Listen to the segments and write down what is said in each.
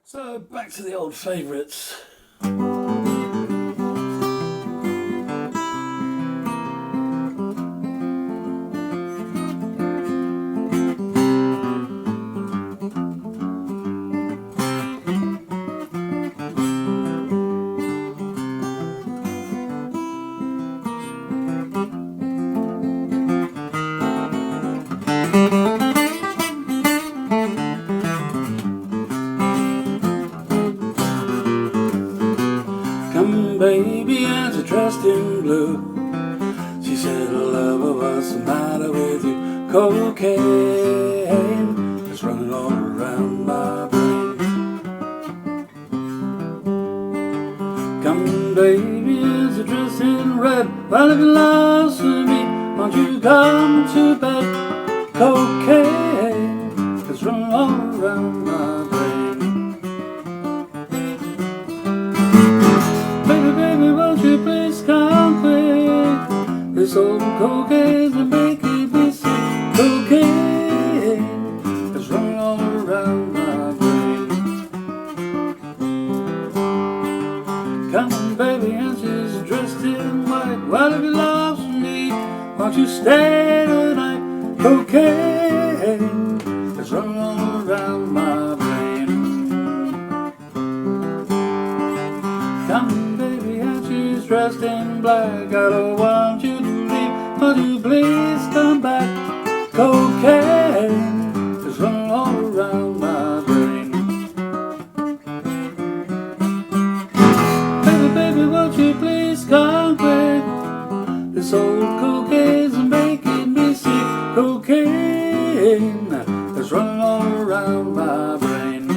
So back to the old favourites. Come baby, as you're dressed in blue. She said, lover, what's the matter with you? Cocaine is running all around my brain. Come baby, as you're dressed in red. Well, if you lost to me, won't you come to bed? Cocaine is running all around my brain. Baby, won't you please come quick? This old cocaine's making me sick. Cocaine is running all around my brain. Come on, baby, and she's dressed in white. Well, if you lost me, won't you stay tonight? Cocaine is running all around my brain. Come on, baby, and she's dressed in black. I don't want you to leave, but you please come back. Cocaine is running all around my brain. Baby, won't you please come quick? This old cocaine's making me sick. Cocaine is running all around my brain.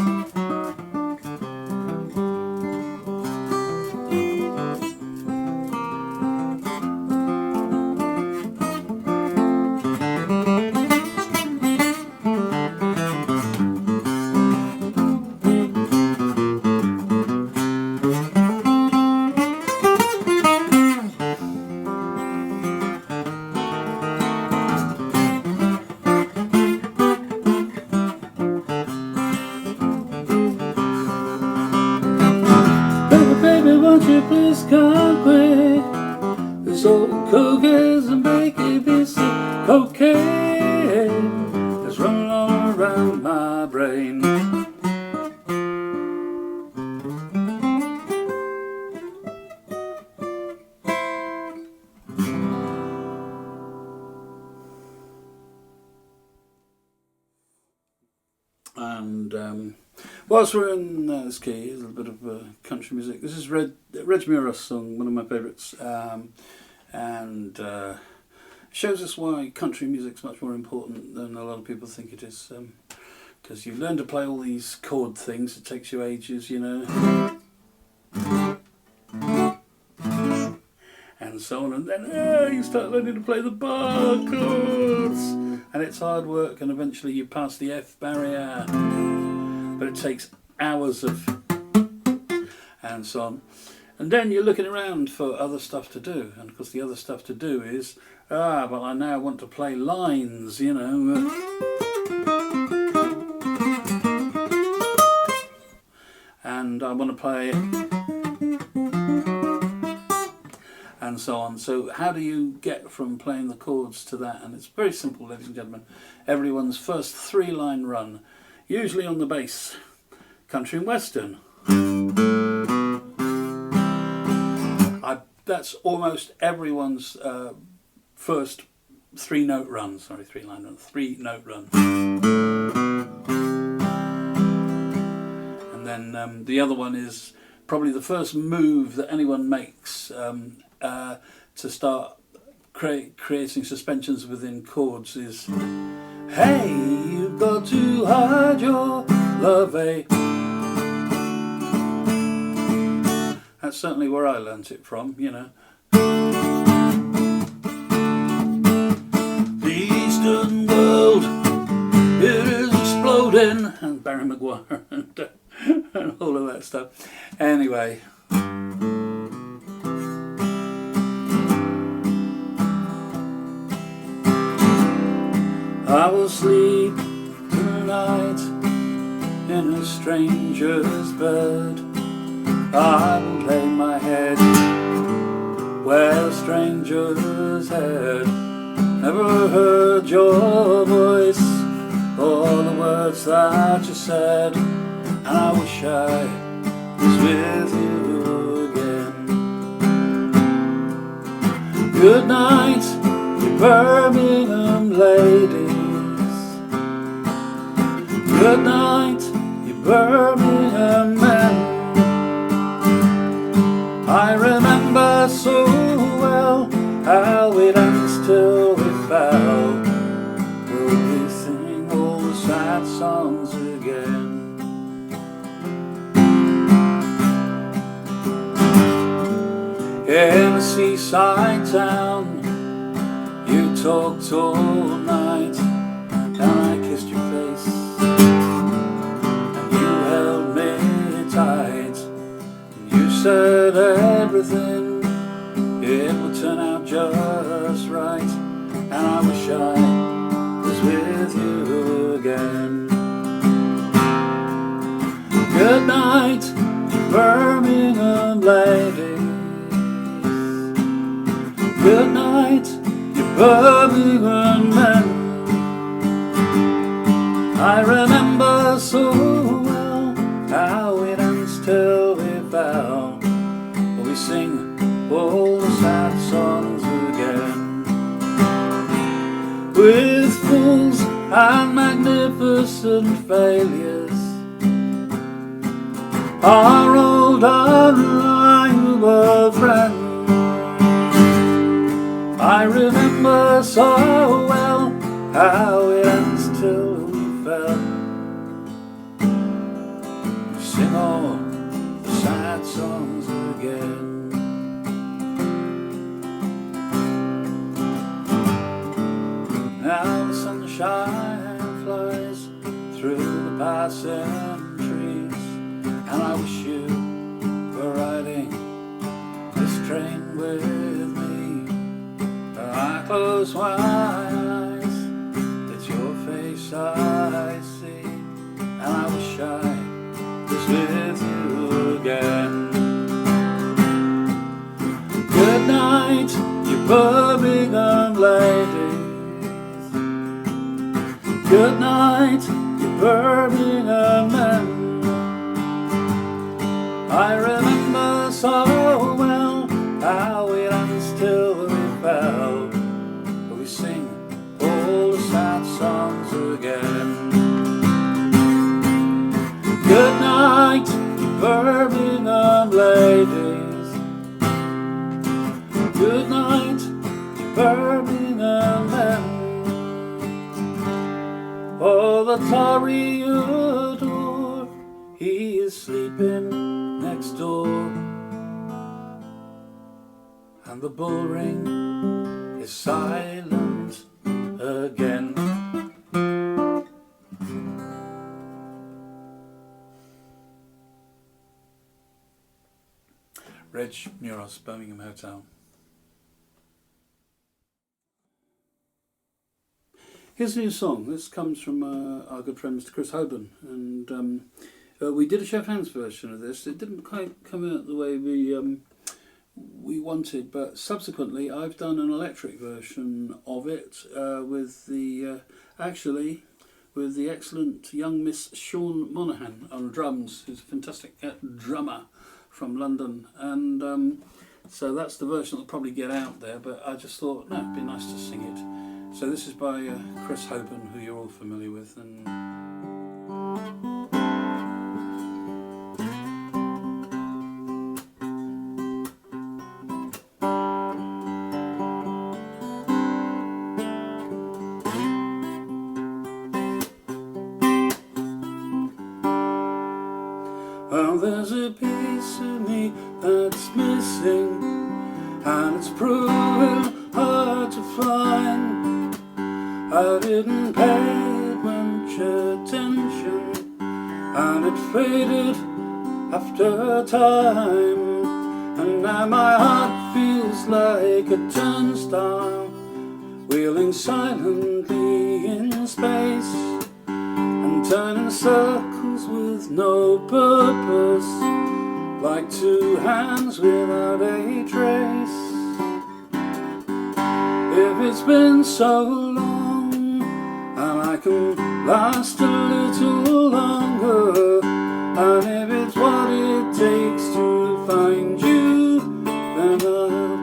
Baby, won't you please come quick? This old cocaine's making me sick. Cocaine is running all around my brain. And whilst we're in this key, a little bit of country music. This is Reg Muir's song, one of my favourites, and shows us why country music's much more important than a lot of people think it is. Because you learn to play all these chord things, it takes you ages, you know, and so on, and then you start learning to play the bar chords, and it's hard work, and eventually you pass the F barrier. But it takes hours of, and so on. And then you're looking around for other stuff to do. And of course the other stuff to do is, but I now want to play lines, you know. And I want to play, and so on. So how do you get from playing the chords to that? And it's very simple, ladies and gentlemen. Everyone's first 3-line run, usually on the bass, country and western. That's almost everyone's first 3-note run. Sorry, 3-line run, 3-note run. And then the other one is probably the first move that anyone makes to start creating suspensions within chords is, hey, you've got to hide your love, eh? That's certainly where I learnt it from, you know. The Eastern world, it is exploding, and Barry Maguire and all of that stuff. Anyway. I will sleep tonight in a stranger's bird. I won't lay my head where a stranger's head. Never heard your voice or the words that you said, and I wish I was with you again. Good night, you Birmingham ladies. Good night, you Birmingham men. I remember so well how it ends till we fell. Will we sing all the sad songs again? In a seaside town, you talked all night, and I kissed your face, and you held me tight. You said everything, it would turn out just right, and I wish I was with you again. Good night, Birmingham ladies. Good night, you Birmingham men. I remember so well how it ends till we fell. We sing all the sad songs again. With fools and magnificent failures, our old unreliable friend. I remember so well how it ends till we fell. We sing all the sad songs again. Now the sunshine flies through the passing trees, and I wish you were riding this train with me. I close my eyes, it's your face I see, and I wish I was with you again. Good night, you Birmingham ladies. Good night, you Birmingham men. I remember so well how it ends till we fell. We sing all the sad songs again. Good night, you Birmingham ladies. Good night, you Birmingham men. Oh, the Tory you adore, he is sleeping next door, and the bull ring is silent again. Reg Muros, Birmingham Hotel. Here's a new song. This comes from our good friend Mr. Chris Hoban, and we did a Chef Hans version of this. It didn't quite come out the way we wanted, but subsequently I've done an electric version of it with the excellent young Miss Sean Monaghan on drums, who's a fantastic drummer from London, and so that's the version that'll probably get out there, but I just thought, no, it'd be nice to sing it. So this is by Chris Hoban, who you're all familiar with, and well, there's a piece of me that's missing, and it's proving hard to find. I didn't pay much attention, and it faded after a time, and now my heart feels like a turnstile, wheeling silently in space, and turning circles hands with no purpose, like two hands without a trace. If it's been so long, and I can last a little longer, and if it's what it takes to find you, then I'll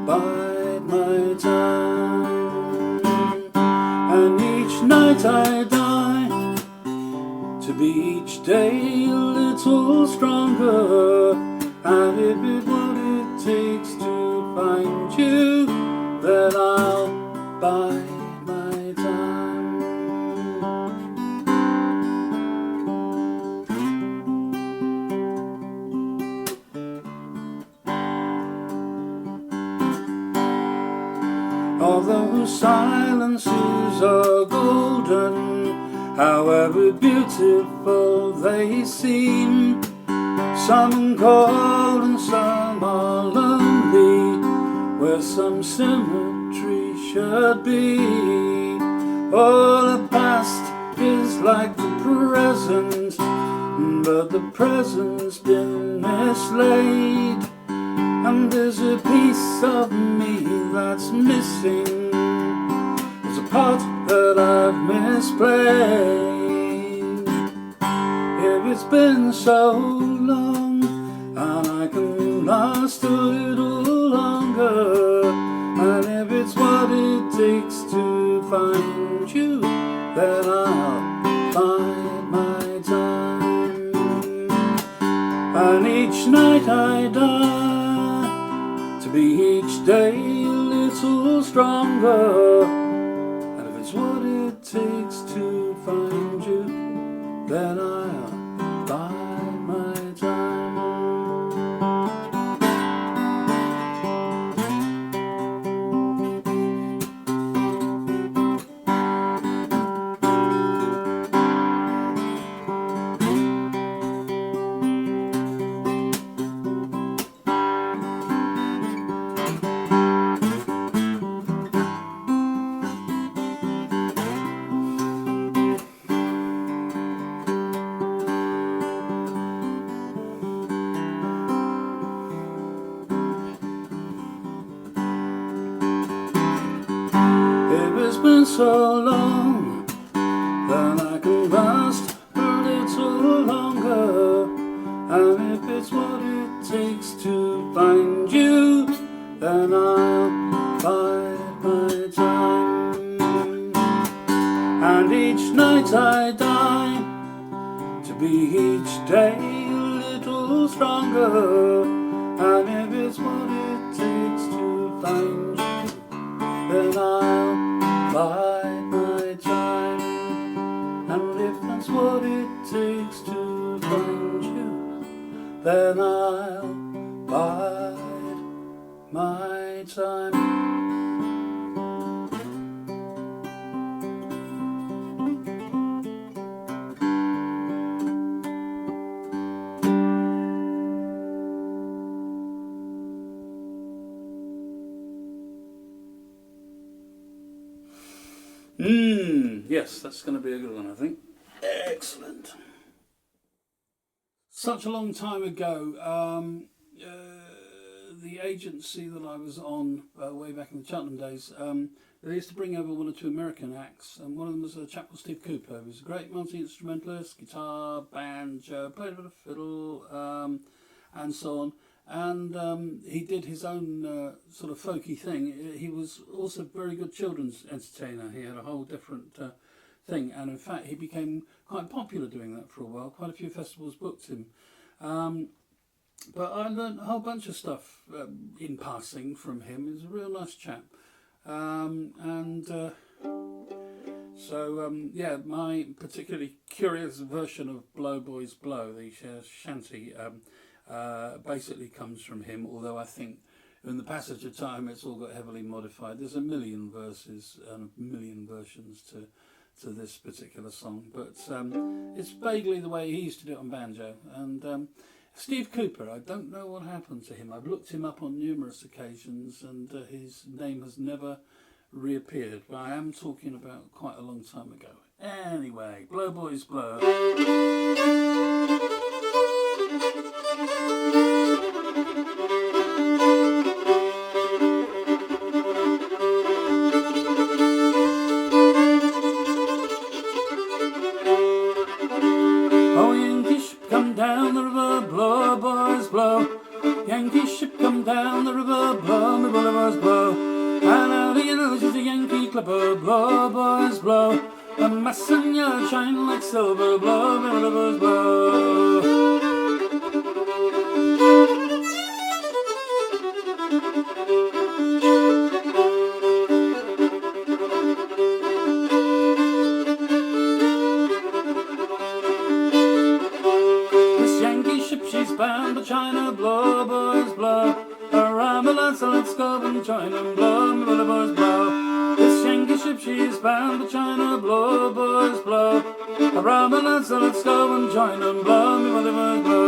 bide my time. And each night I die, to be each day a little stronger, and if it's what it takes to find you, then I'll bide my time. Although silences are golden, however beautiful they seem, some cold and some are lonely, where some symmetry should be. Oh, the past is like the present, but the present's been mislaid, and there's a piece of me that's missing. There's a part that I've misplayed. If it's been so long, and I can last a little longer, and if it's what it takes to find you, then I'll bide my time. And each night I die, to be each day a little stronger, and if it's what it takes to find you, then I'll bide my time. It's been so long, then I can last a little longer, and if it's what it takes to find you, then I'll bide my time. And each night I die, to be each day a little stronger, and if it's what it takes to find you, then I'll bide my time. And if that's what it takes to find you, then I'll bide my time. Yes, that's going to be a good one, I think. Excellent. Such a long time ago, the agency that I was on way back in the Cheltenham days, they used to bring over one or two American acts, and one of them was a chap called Steve Cooper, who was a great multi-instrumentalist, guitar, banjo, played a bit of fiddle, and so on. And he did his own sort of folky thing. He was also a very good children's entertainer. He had a whole different thing, and in fact he became quite popular doing that for a while. Quite a few festivals booked him. But I learned a whole bunch of stuff in passing from him. He was a real nice chap. Yeah, my particularly curious version of Blow Boys Blow, the shanty, basically comes from him, although I think in the passage of time it's all got heavily modified. There's a million verses and a million versions to this particular song, but it's vaguely the way he used to do it on banjo. And Steve Cooper, I don't know what happened to him. I've looked him up on numerous occasions, and his name has never reappeared, but I am talking about quite a long time ago. Anyway, blow boys blow. Oh, Yankee ship come down the river, blow boys blow. Yankee ship come down the river, blow, me blow boys blow. And out of your nose is a Yankee clipper, blow boys blow. A mass in your shine like silver, blow, me blow boys blow. She's bound to China, blow boys blow. Around the land, so let's go and join them, blow, me blow boys blow. This Yankee ship, she's bound to China, blow boys blow. Around the land, so let's go and join them, blow, me blow boys blow.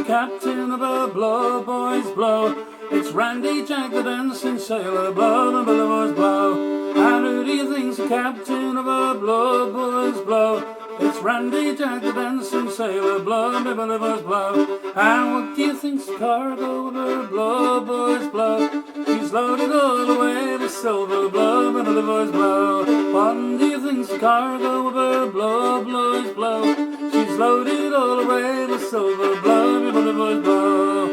Captain of a blow, boys blow. It's Randy Jack the dancing sailor, blow, the blow, boys blow. And who do you think's the captain of a blow, boys blow? It's Randy Jack the dancing sailor, blow, the blow, boys blow. And what do you think's the cargo of a blow, boys blow? She's loaded all the way with silver, blow, the blow, boys blow. What do you think's the cargo of a blow, boys blow? She's loaded all the way with silver, blow, the blow, boys blow.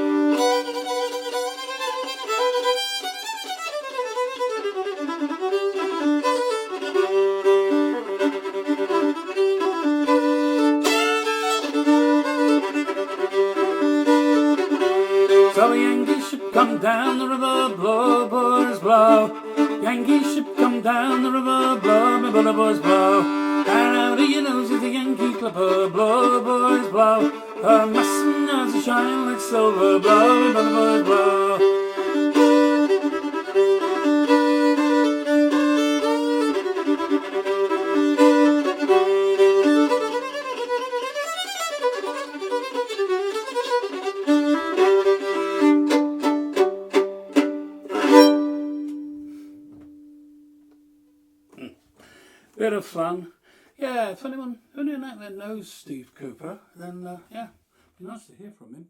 So a Yankee ship come down the river, blow, boys blow. Yankee ship come down the river, blow, me blow, boys blow. And out of your nose is the Yankee clipper, blow, boys blow. Her masts and yards shine like silver, blow, me blow, boys blow. Bit of fun. Yeah, if anyone out there knows Steve Cooper, then yeah, it'd be nice to hear from him.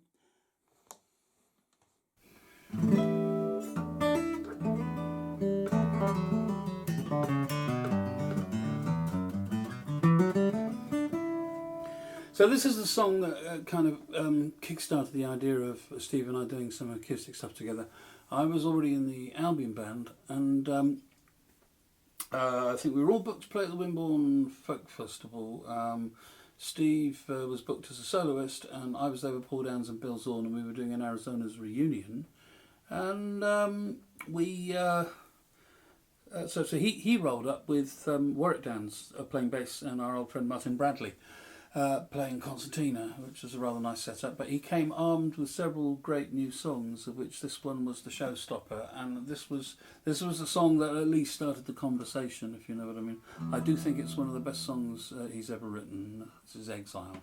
So this is the song that kind of kick-started the idea of Steve and I doing some acoustic stuff together. I was already in the Albion band, and I think we were all booked to play at the Wimborne Folk Festival. Steve was booked as a soloist, and I was there with Paul Downs and Bill Zorn, and we were doing an Arizona's reunion. And so he rolled up with Warwick Downs playing bass, and our old friend Martin Bradley playing concertina, which was a rather nice setup. But he came armed with several great new songs, of which this one was the showstopper, and this was a song that at least started the conversation, if you know what I mean. I do think it's one of the best songs he's ever written. This is Exile.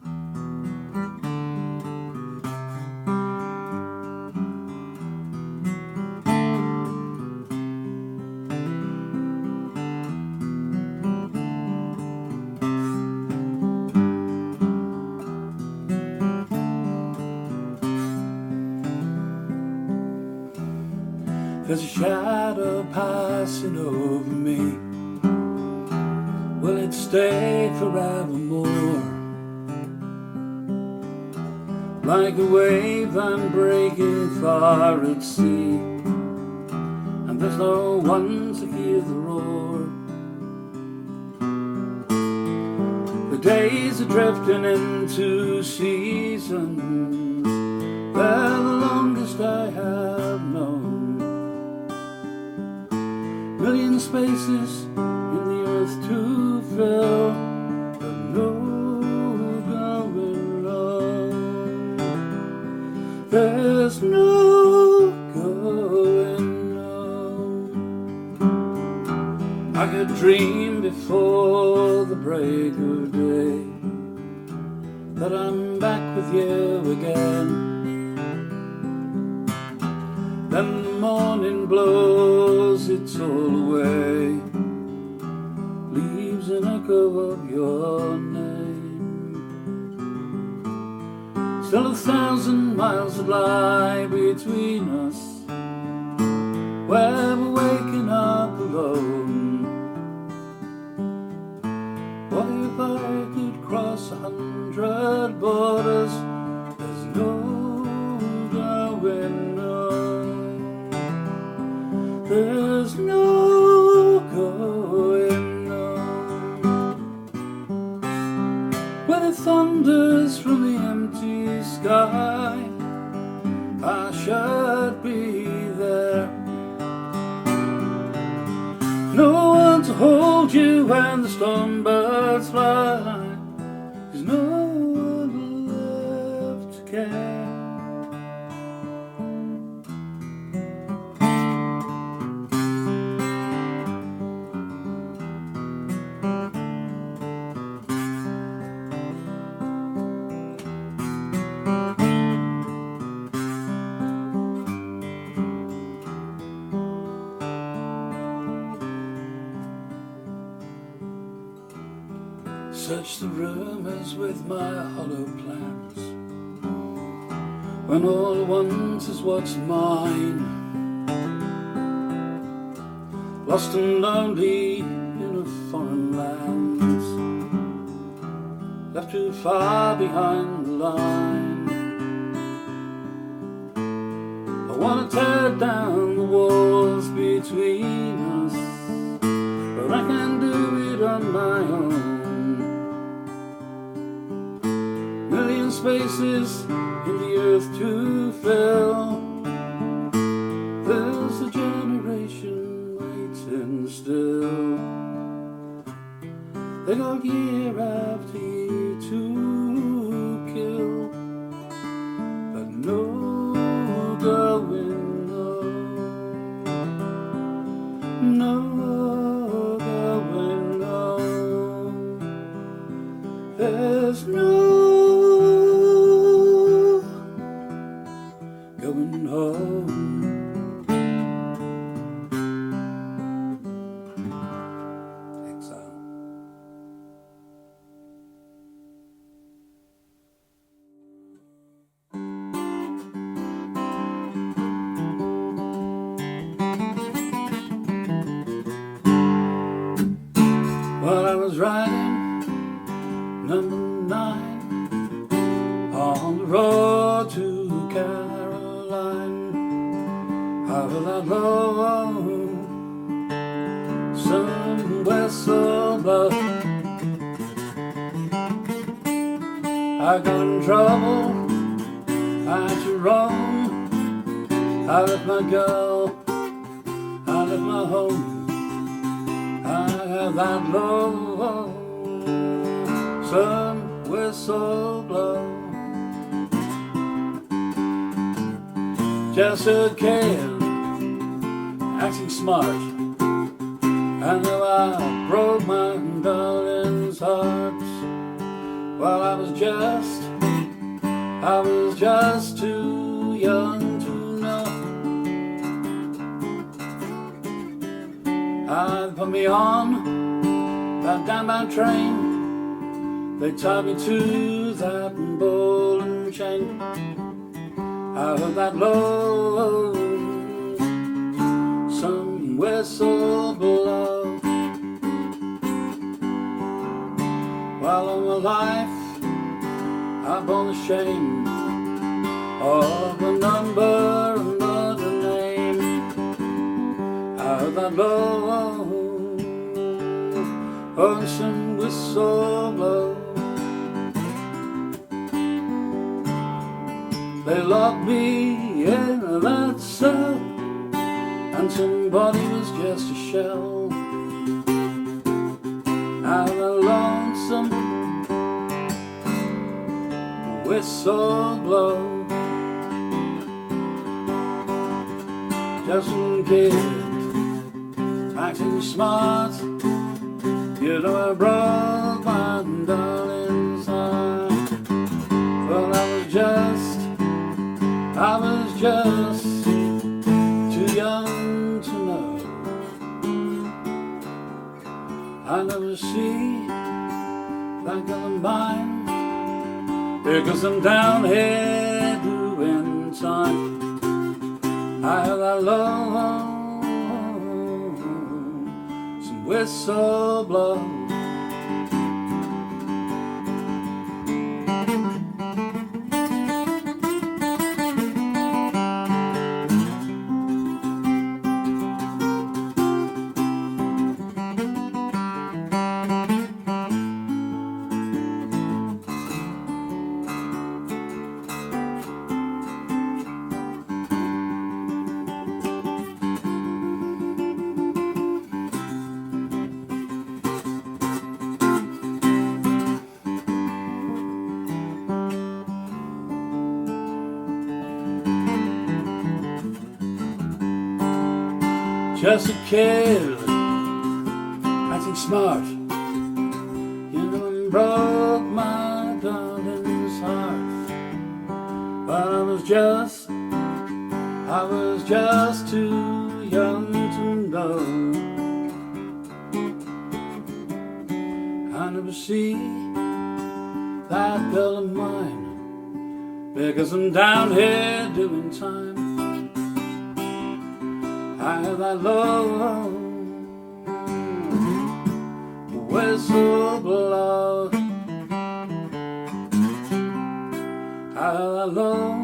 There's a shadow passing over me. Will it stay forevermore? Like a wave I'm breaking far at sea, and there's no one to hear the roar. The days are drifting into seasons, they're the longest I have known. Million spaces in the earth to fill, but no going on. dream before the break of day that I'm back with you again. Then the morning blows its all away, leaves an echo of your name. Still 1,000 miles that lie between us, where we're waking up alone. What if I could cross 100 borders? There's no going on. There's no going on. When it thunders from the empty sky, I should be there. No one to hold you when the storm birds fly. There's no one left to care. Search the rumors with my hollow plans, when all I want is what's mine. Lost and lonely in a foreign land, left too far behind the line. I wanna tear down the walls between us, but I can't do it on my own. Million spaces in the earth to fill, there's a generation waiting still. They go year after year to kill, but no going on, no going on. There's no going home. Exile. While I was riding number 9 on the road to Caroline, I will not know some whistle blow. I got in trouble, I had to roam. I left my girl, I left my home. I have that low, some whistle blow. Just a kid, acting smart. I know I broke my darling's heart. Well, I was just too young to know. Put me on that downbound train. They tied me to that ball and chain. I heard that low, some whistle blow. While all my life I've borne the shame of a number and not a name. I heard that low, oh, some whistle blow. They locked me in that cell, and somebody was just a shell. Out of the lonesome whistle blow. Just some kid acting smart. You know I broke my darling's heart. Well, I was just too young to know. I never see that girl of mine, because I'm down here doing time. I heard that lonesome whistle blow. Just a kid, acting smart. You know, and broke my darling's heart. But I was just too young to know. I never see that girl of mine, because I'm down here doing time. I heard that low whistle blow. I heard that low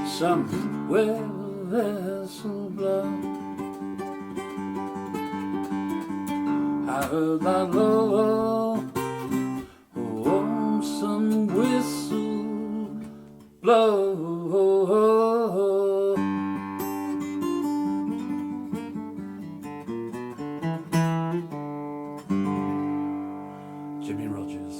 some whistle blow. I heard that low some whistle blow. Jimmy Rogers.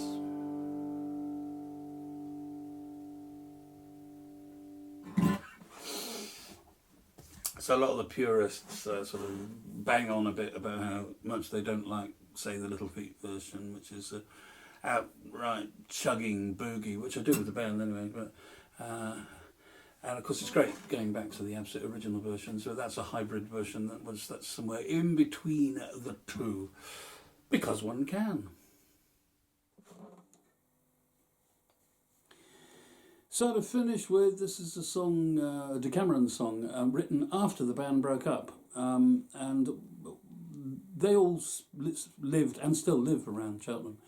So a lot of the purists sort of bang on a bit about how much they don't like, say, the Little Feat version, which is outright chugging boogie, which I do with the band anyway. But and of course it's great going back to the absolute original version. So that's a hybrid version that's somewhere in between the two, because one can. So to finish with, this is a song, a Decameron song, written after the band broke up. And they all lived and still live around Cheltenham.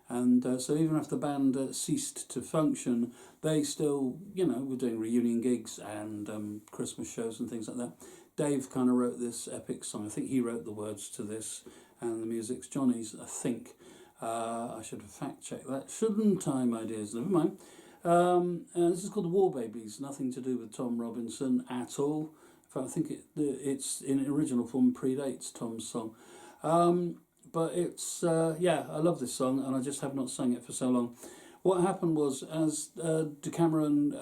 And so even after the band ceased to function, they still, you know, were doing reunion gigs and Christmas shows and things like that. Dave kind of wrote this epic song. I think he wrote the words to this, and the music's Johnny's, I think. I should have fact-checked that, shouldn't I, my dears? Never mind. And this is called The War Babies, nothing to do with Tom Robinson at all. In fact, I think it's in original form predates Tom's song. But it's, yeah, I love this song, and I just have not sung it for so long. What happened was, as Decameron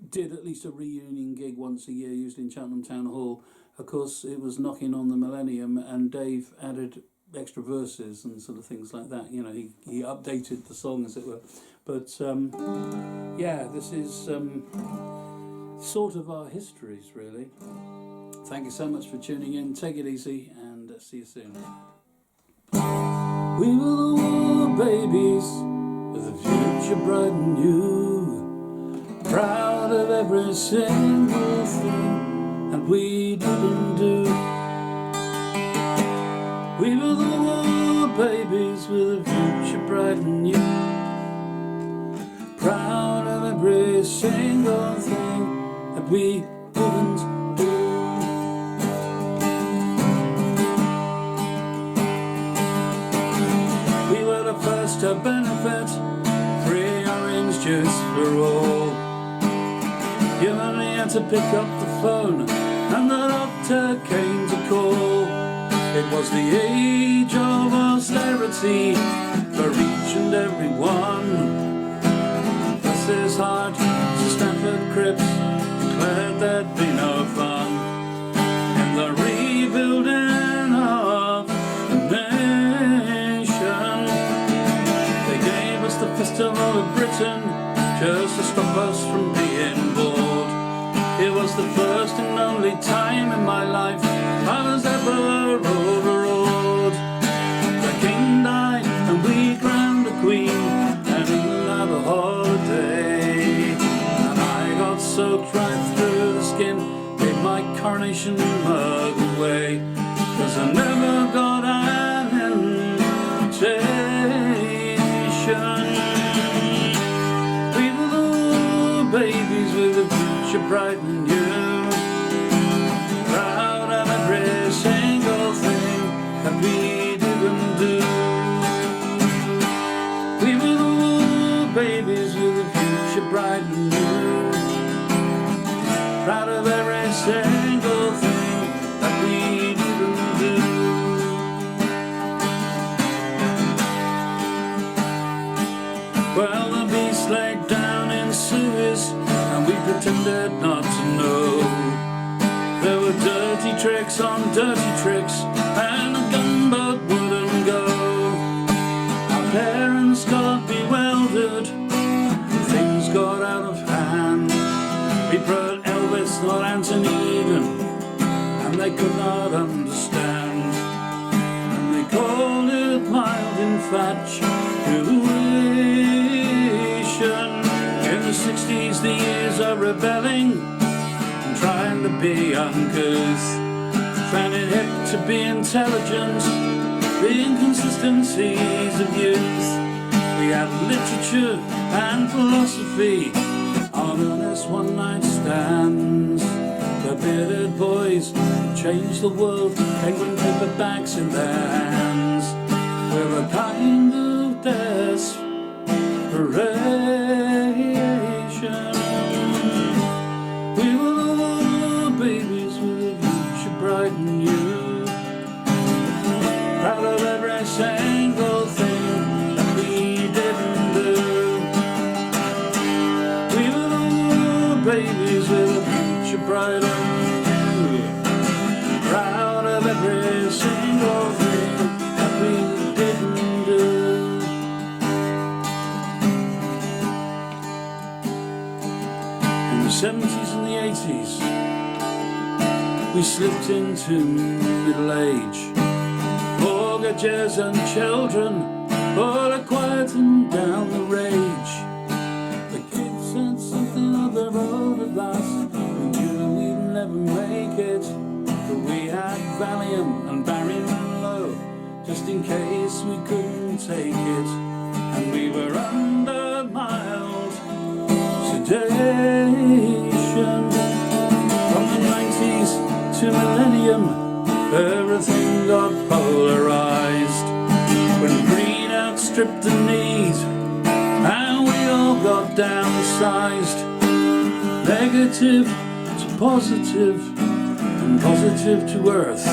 did at least a reunion gig once a year, usually in Cheltenham Town Hall, of course it was knocking on the millennium, and Dave added extra verses and sort of things like that. You know, he updated the song, as it were. But yeah, this is sort of our histories, really. Thank you so much for tuning in. Take it easy, and see you soon. We were the war babies, with a future bright and new, proud of every single thing that we didn't do. We were the war babies, with a future bright and new, proud of every single thing that we didn't do. We were the first to benefit, free orange juice for all. You only had to pick up the phone, and the doctor came to call. It was the age of austerity for each and every one. His heart to Stafford Cripps declared there'd be no fun in the rebuilding of the written just to stop us from being bored. It was the first and only time in my life I was ever overawed. The king died and we crowned the queen, and England had a holiday. And I got soaked right through the skin, gave my coronation mug away, 'cause I never got an invitation. We were the babies with a future bright and new, proud of every single thing that we didn't do. We were the babies with a future bright and new, proud of every single thing that we didn't do. Well, the beast laid down in Suez and we pretended not to know. There were dirty tricks on dirty tricks, and a gunboat wouldn't go. Our parents got bewildered, things got out of hand. We brought Elvis, not Anthony Eden, and they could not understand. And they called it mild infatuation. In the 60s, the years of rebelling and trying to be uncouth, found it hip to be intelligent, the inconsistencies of youth. We had literature and philosophy on earnest one-night stands. The bearded boys changed the world, penguin paperbacks in their hands, with a kind of desperation. We were the babies with a future bright and new, proud of every single thing that we didn't do. We were the babies with a future bright and new, proud of every single thing that we didn't do. In the 70s and the 80s, we slipped into middle age. Mortgages and children all are quieting down the rage. The kids said something of their road at last. We knew we'd never make it, but we had Valium and Barry Manilow just in case we couldn't take it. And we were under mild sedation. From the 90s to millennium, everything got polarized, when greed outstripped the need and we all got downsized. Negative to positive and positive to earth.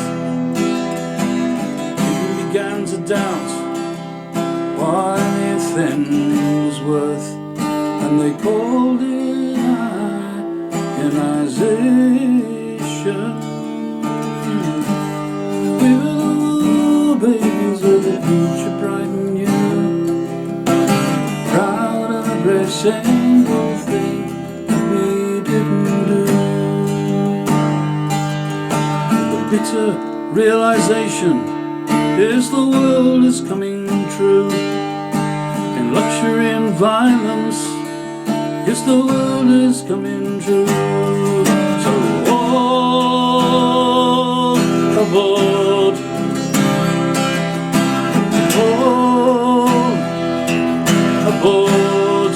People began to doubt what anything was worth, and they called it ionization. We were the babies with a future bright and new, proud of every single thing that we didn't do. The bitter realization is the world is coming true. In luxury and violence, yes, the world is coming true. So all aboard, all aboard.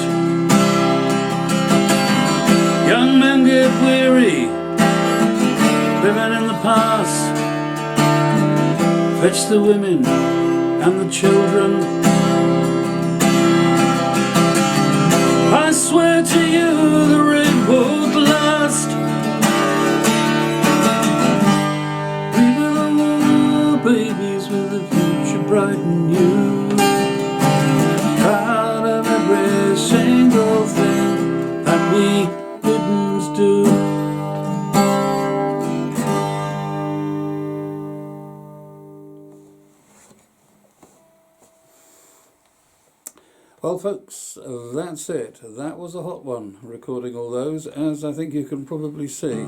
Young men get weary living in the past. Fetch the women and the children. I swear to you the rain won't last. We were the babies with a future bright and new, proud of every single thing that we didn't do. Well folks, that's it. That was a hot one, recording all those, as I think you can probably see.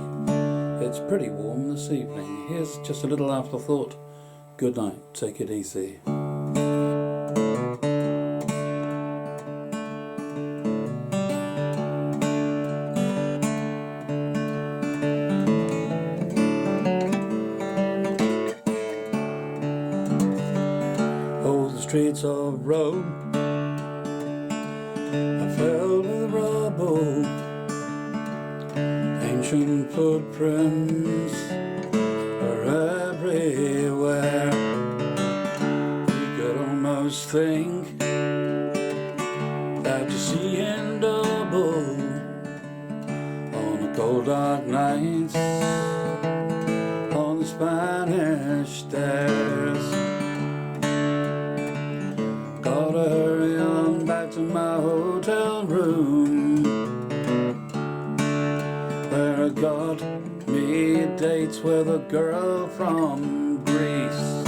It's pretty warm this evening. Here's just a little afterthought. Good night, take it easy. Oh, the streets of Rome are filled with rubble, ancient footprints are everywhere. You could almost think that you see in double on the cold dark nights on the Spanish stairs. Gotta hurry on back to my hotel room, where I got me dates with a girl from Greece.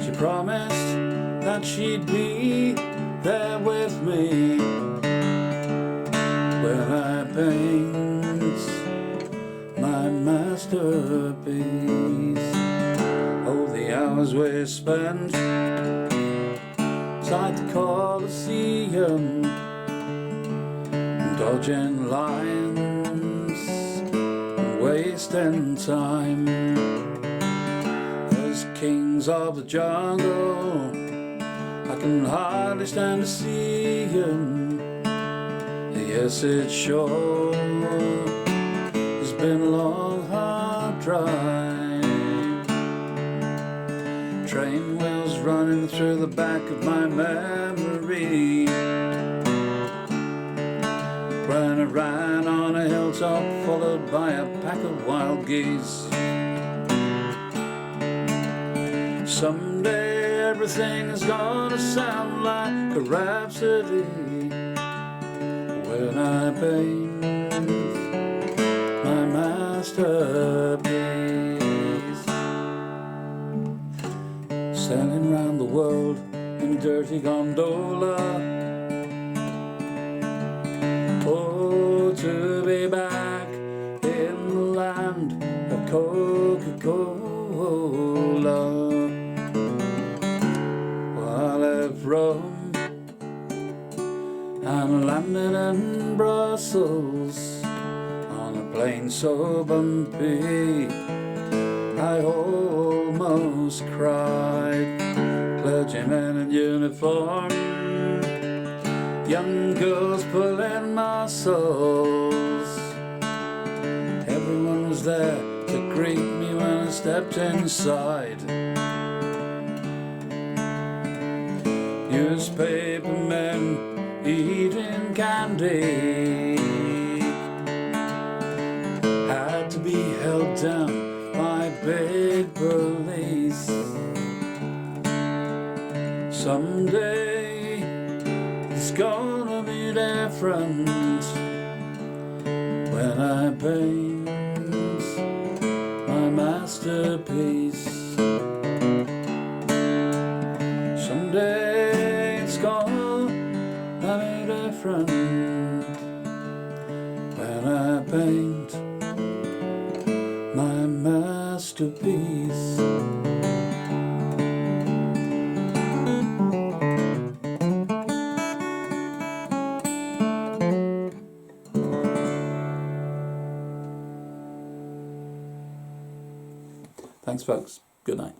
She promised that she'd be there with me when I paint my masterpiece. Oh, the hours we spent inside the Colosseum, dodging lines and wasting time. As kings of the jungle, I can hardly stand to see him. Yes, it sure has been a long, hard drive. Train wheels running through the back of my memory, when I ran on a hilltop followed by a pack of wild geese. Someday everything is gonna sound like a rhapsody when I paint my masterpiece. Sailing round the world in a dirty gondola, oh, to be back in the land of Coca-Cola. Well, I left Rome and landed in Brussels on a plane so bumpy I almost cried. Clergymen in uniform, young girls pulling muscles. Everyone was there to greet me when I stepped inside. Newspaper men eating candy had to be held down by big police. Someday it's gonna be different when I paint my masterpiece. Someday it's gonna be different when I paint my masterpiece. Thanks folks, good night.